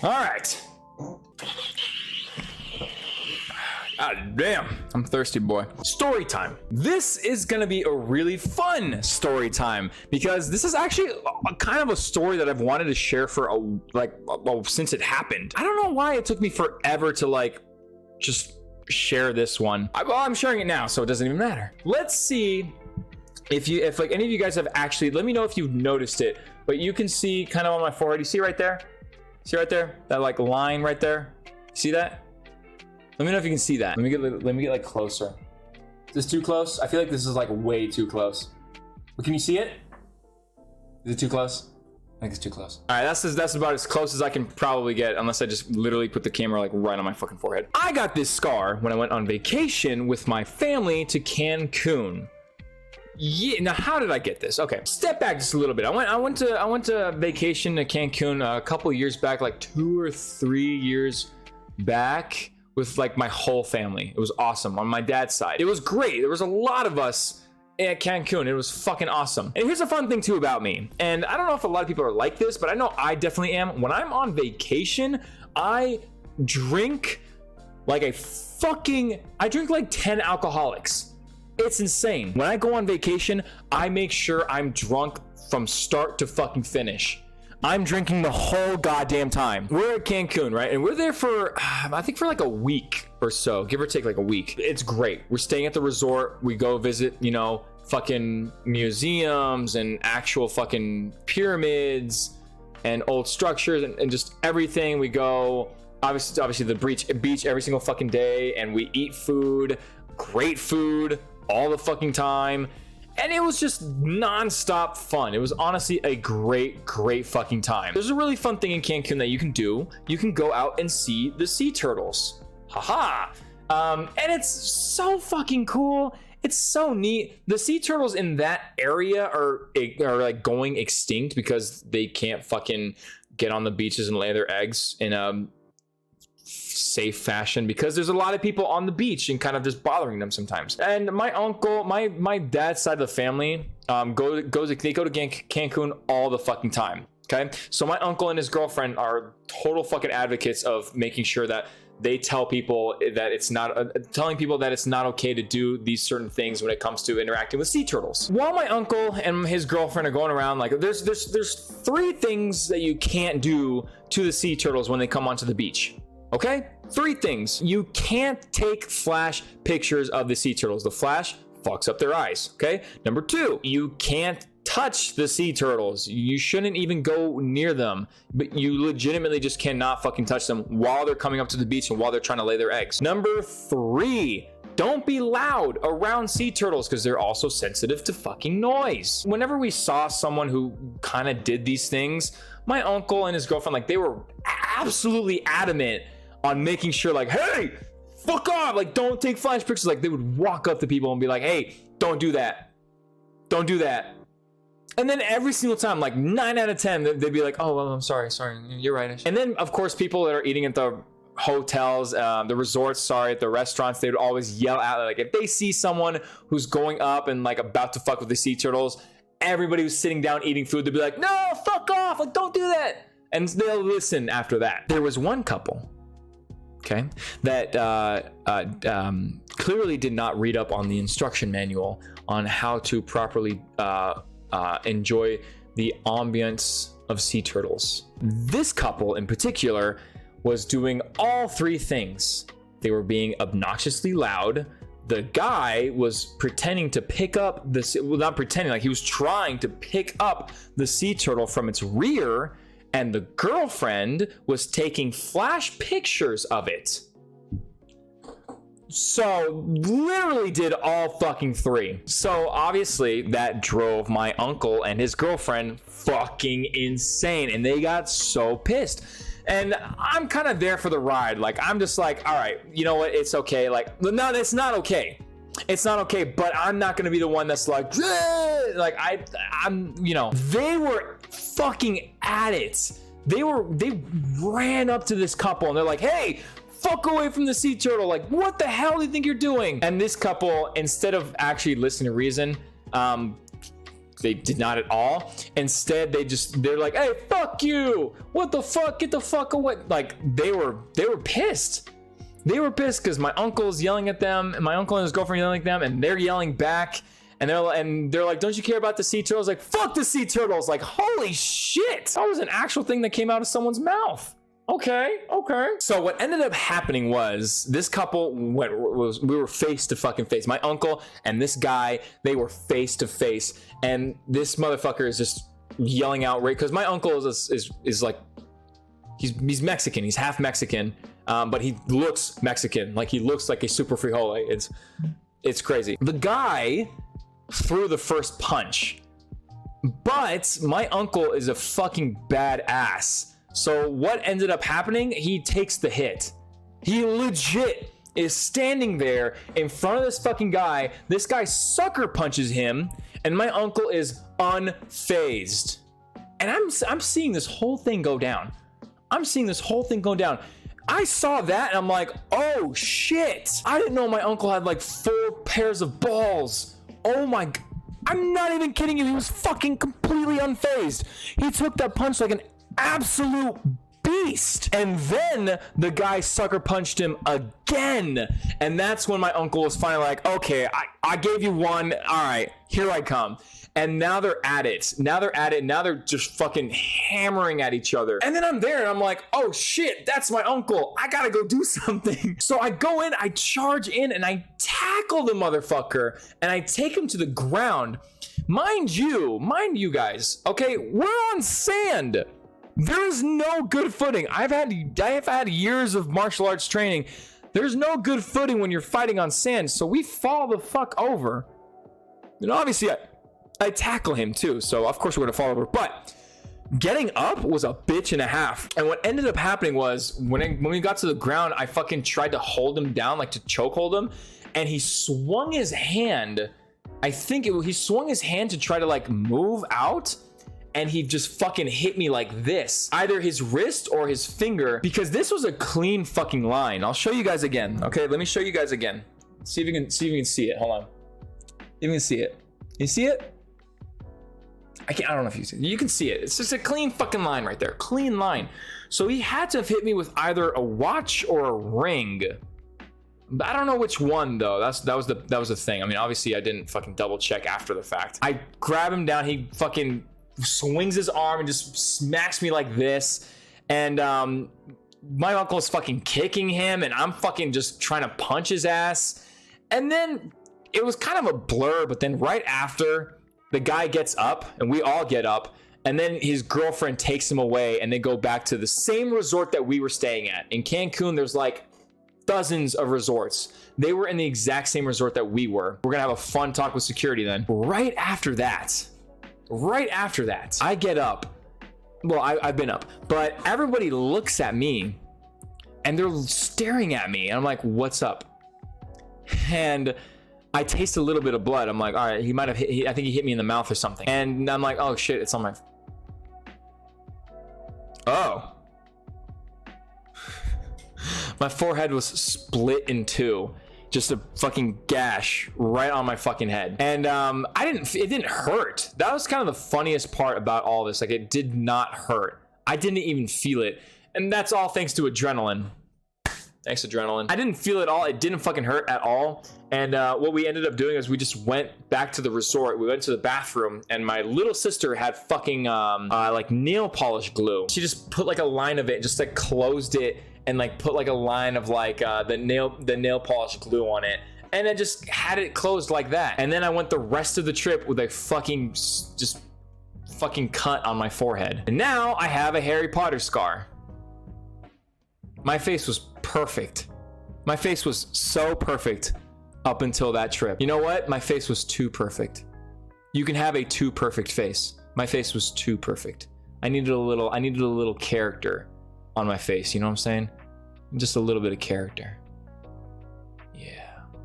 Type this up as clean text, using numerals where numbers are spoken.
All right. God damn, I'm thirsty, boy. Story time. This is gonna be a really fun story time because this is actually a kind of a story that I've wanted to share for since it happened. I don't know why it took me forever to like just share this one. I'm sharing it now, so it doesn't even matter. Let's see if like any of you guys have actually. Let me know if you've noticed it. But you can see kind of on my forehead. You see right there? See right there? That like line right there? See that? Let me know if you can see that. Let me get like closer. Is this too close? I feel like this is like way too close. But can you see it? Is it too close? I think it's too close. All right, that's about as close as I can probably get, unless I just literally put the camera like right on my fucking forehead. I got this scar when I went on vacation with my family to Cancun. Yeah, now how did I get this? Okay, step back just a little bit. I went to vacation to Cancun a couple years back, like 2 or 3 years back, with like my whole family. It was awesome on my dad's side. It was great. There was a lot of us at Cancun. It was fucking awesome. And here's a fun thing too about me. And I don't know if a lot of people are like this, but I know I definitely am. When I'm on vacation, I drink like I drink like 10 alcoholics. It's insane. When I go on vacation, I make sure I'm drunk from start to fucking finish. I'm drinking the whole goddamn time. We're at Cancun, right? And we're there for, I think for like a week or so, give or take like a week. It's great. We're staying at the resort. We go visit, you know, fucking museums and actual fucking pyramids and old structures and just everything. We go, obviously the beach every single fucking day, and we eat food, great food all the fucking time. And it was just non-stop fun. It was honestly a great fucking time. There's a really fun thing in Cancun that you can do. You can go out and see the sea turtles. Haha. And it's so fucking cool. It's so neat. The sea turtles in that area are like going extinct because they can't fucking get on the beaches and lay their eggs in safe fashion, because there's a lot of people on the beach and kind of just bothering them sometimes. And my uncle, my dad's side of the family, they go to Cancun all the fucking time. Okay, so my uncle and his girlfriend are total fucking advocates of making sure that they tell people that it's not telling people that it's not okay to do these certain things when it comes to interacting with sea turtles. While my uncle and his girlfriend are going around, like there's 3 things that you can't do to the sea turtles when they come onto the beach. Okay, 3 things. You can't take flash pictures of the sea turtles. The flash fucks up their eyes. Okay, number 2, you can't touch the sea turtles. You shouldn't even go near them, but you legitimately just cannot fucking touch them while they're coming up to the beach and while they're trying to lay their eggs. Number 3, don't be loud around sea turtles because they're also sensitive to fucking noise. Whenever we saw someone who kind of did these things, my uncle and his girlfriend, like, they were absolutely adamant on making sure, like, hey, fuck off, like, don't take flash pictures. Like, they would walk up to people and be like, hey, don't do that, don't do that. And then every single time, like 9 out of 10, they'd be like, oh, well, I'm sorry, you're right. And then of course, people that are eating at the hotels, the resorts, at the restaurants, they would always yell out, like, if they see someone who's going up and like about to fuck with the sea turtles, everybody who's sitting down eating food, they'd be like, no, fuck off, like, don't do that. And they'll listen after that. There was one couple, okay, that clearly did not read up on the instruction manual on how to properly enjoy the ambience of sea turtles. This couple in particular was doing all 3 things. They were being obnoxiously loud. The guy was pretending to pick up not pretending, like he was trying to pick up the sea turtle from its rear, and the girlfriend was taking flash pictures of it. So literally did all fucking 3. So obviously that drove my uncle and his girlfriend fucking insane, and they got so pissed. And I'm kind of there for the ride. Like, I'm just like, all right, you know what? It's okay. Like, no, it's not okay. It's not okay, but I'm not going to be the one that's like, I'm, you know, they were fucking at it. They ran up to this couple and they're like, hey, fuck away from the sea turtle. Like, what the hell do you think you're doing? And this couple, instead of actually listening to reason, They did not at all. Instead, they're like, hey, fuck you. What the fuck? Get the fuck away. Like, they were pissed. They were pissed because my uncle's yelling at them, and my uncle and his girlfriend yelling at them, and they're yelling back. And they're like, don't you care about the sea turtles? Like, fuck the sea turtles. Like, holy shit. That was an actual thing that came out of someone's mouth. Okay. So what ended up happening was this couple we were face to fucking face. My uncle and this guy, they were face to face, and this motherfucker is just yelling out right because my uncle is like, he's Mexican. He's half Mexican, but he looks Mexican. Like, he looks like a super frijole. It's crazy. The guy threw the first punch, but my uncle is a fucking badass. So what ended up happening, he takes the hit. He legit is standing there in front of this fucking guy. This guy sucker punches him, and my uncle is unfazed. And I'm seeing this whole thing go down. I saw that and I'm like, oh shit. I didn't know my uncle had like 4 pairs of balls. Oh my God. I'm not even kidding you. He was fucking completely unfazed. He took that punch like an absolute beast. And then the guy sucker punched him again. And that's when my uncle was finally like, okay, I gave you one. All right, here I come. And now they're at it. Now they're just fucking hammering at each other. And then I'm there and I'm like, oh shit, that's my uncle. I gotta go do something. So I go in, I charge in, and I tackle the motherfucker, and I take him to the ground. Mind you guys, okay, we're on sand. There is no good footing. I have had years of martial arts training. There's no good footing when you're fighting on sand. So we fall the fuck over. And obviously I tackle him too. So of course we're gonna fall over. But getting up was a bitch and a half. And what ended up happening was when we got to the ground, I fucking tried to hold him down, like to choke hold him. And he swung his hand. He swung his hand to try to like move out. And he just fucking hit me like this, either his wrist or his finger, because this was a clean fucking line. I'll show you guys again. Okay, let me show you guys again. See if you can see it. Hold on. You can see it. You see it? I don't know if you see it. You can see it. It's just a clean fucking line right there. Clean line. So he had to have hit me with either a watch or a ring. I don't know which one though. That was the thing. I mean, obviously I didn't fucking double check after the fact. I grab him down. He fucking swings his arm and just smacks me like this, and my uncle is fucking kicking him, and I'm fucking just trying to punch his ass. And then it was kind of a blur, but then right after, the guy gets up and we all get up, and then his girlfriend takes him away, and they go back to the same resort that we were staying at. In Cancun, there's like dozens of resorts. They were in the exact same resort that we were. We're gonna have a fun talk with security then. Right after that, I get up. Well, I've been up, but everybody looks at me and they're staring at me, and I'm like, what's up? And I taste a little bit of blood. I'm like, all right, he might have hit, I think he hit me in the mouth or something. And I'm like, oh shit, it's on my, oh. My forehead was split in two. Just a fucking gash right on my fucking head. And it didn't hurt. That was kind of the funniest part about all this. Like, it did not hurt. I didn't even feel it. And that's all thanks to adrenaline. Thanks, adrenaline. I didn't feel it all. It didn't fucking hurt at all. And what we ended up doing is we just went back to the resort. We went to the bathroom, and my little sister had fucking like nail polish glue. She just put like a line of it, just like closed it, and like put like a line of like the nail polish glue on it, and then just had it closed like that. And then I went the rest of the trip with a fucking cut on my forehead, and now I have a Harry Potter scar. My face was perfect. My face was so perfect up until that trip. You know what? My face was too perfect. You can have a too perfect face. My face was too perfect. I needed a little character on my face. You know what I'm saying? Just a little bit of character.